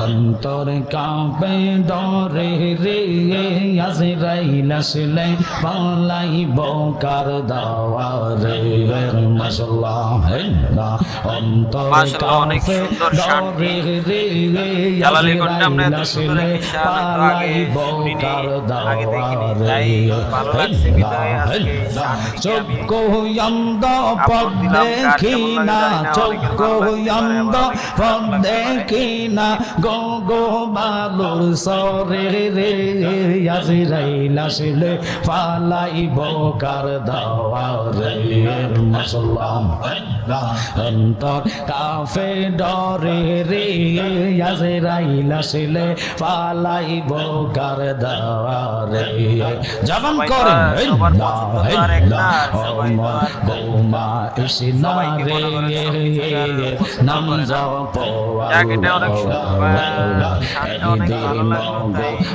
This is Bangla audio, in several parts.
অন্তর কাঁপে ডরে রে আজরাইল আসলে পালাইব কার দাওয়ারে মাশাআল্লাহ অন্তর কাঁপে ডরে রে আজরাইল আসলে পালাইব কার দাওয়ারে চোখ অন্ধ পথ দেখি না চোখ অন্ধ পথ দেখি না গো গো বালুর সরে রে আজরাইল আসলে পালাইব কার দাওয়ারে মাশাআল্লাহ অন্তর কাঁপে ডরে রে আজরাইল আসলে পালাইব কার দাওয়ারে জবান করেন বৌমা ইসনা রে নাম যাও পোয়া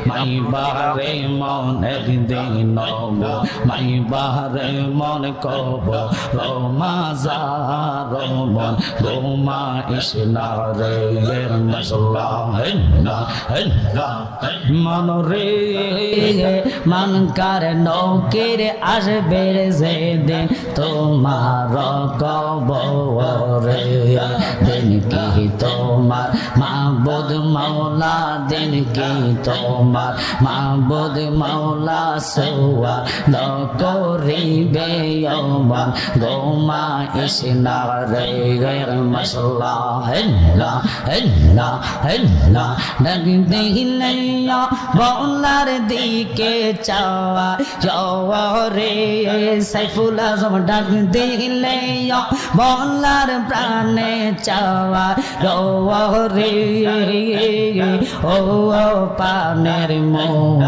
মাই বাহারে মন একদিন মাই বাহারে মন কব রোমা যা রোমন গোমা ইসনা রে মন রে মন কার নৌকের আসবে যেদিন তোমার কবরে দিন কি তোমার মাবুদ মাওলা দিন কি তোমার মাবুদ মাওলা সোয়া করিবে অমন গোমা ইসনা রে মাশাআল্লাহ ডাক দিলে বলার দিকে চাওয়া যাওয়া রে সাইফুল আজম ডাক দিলে বলার প্রাণে চাওয়া রোয়া রে ও পানের মন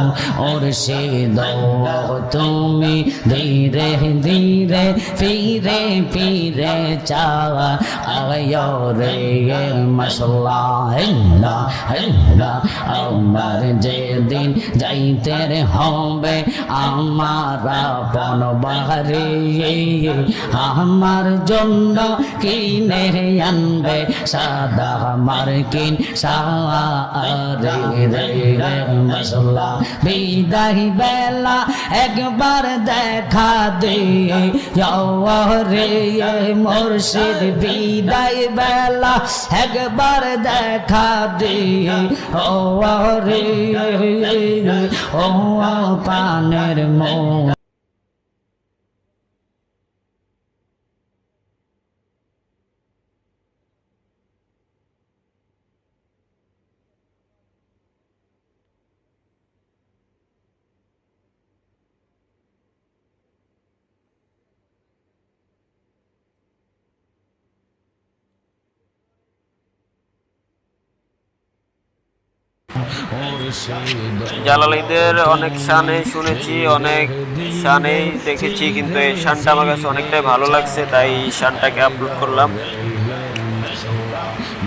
ওর সে দাও তুমি ধীরে ধীরে ফিরে ফিরে চাওয়া আয়ো রে মাশাআল্লাহ আমার যেদিন যাইতে হবে আমার আপন বাহারে আমার জন্য কিনে আনবে সাদা মার্কিন সারে রে মাশাআল্লাহ বিদায় বেলা একবার দেখা দে রে মুর্শিদ বিদায় বেলা একবার দেখা দে রে ও পানের মন জালালীদের অনেক শানে শুনেছি, অনেক শানে দেখেছি, কিন্তু এই শানটা আমার কাছে অনেকটাই ভালো লাগছে, তাই এই শানটাকে আপলোড করলাম।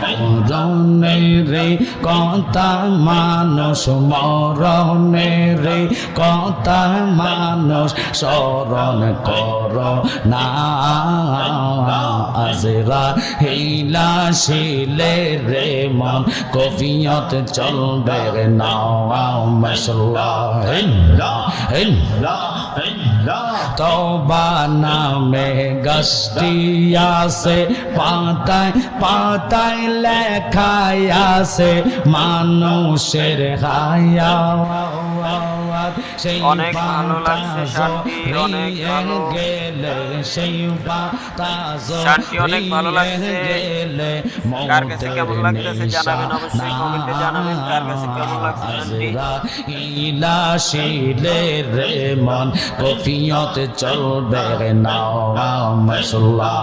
মরণে রে কথা মানুষ মরণে রে কথা মানুষ স্মরণ কর না আজরা হিলা শিলে রে মন কফিয়ত চলবে রে নাও মাশাআল্লাহ তওবা নামে গাছটি আছে পাতায় পাতায় লেখায় আছে মানুষের হায়া অনেক ভালো লাগছে শান্তি, অনেক ভালো শান্তি, অনেক ভালো লাগছে। কার কাছে কেমন লাগতেছে জানাবেন, অবশ্যই কমেন্টে জানাবেন কার কাছে কেমন লাগছে শান্তি। ইলা শিলে রে মন কফিয়ত চলবে রে নাও মাশাআল্লাহ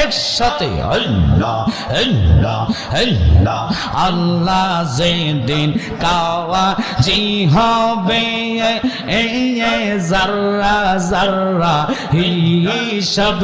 একসাথে আল্লাহ আল্লাহ আল্লাহ আল্লাহ যেদিন কাওয়া জি হবে এই জাররা জাররা হিসাব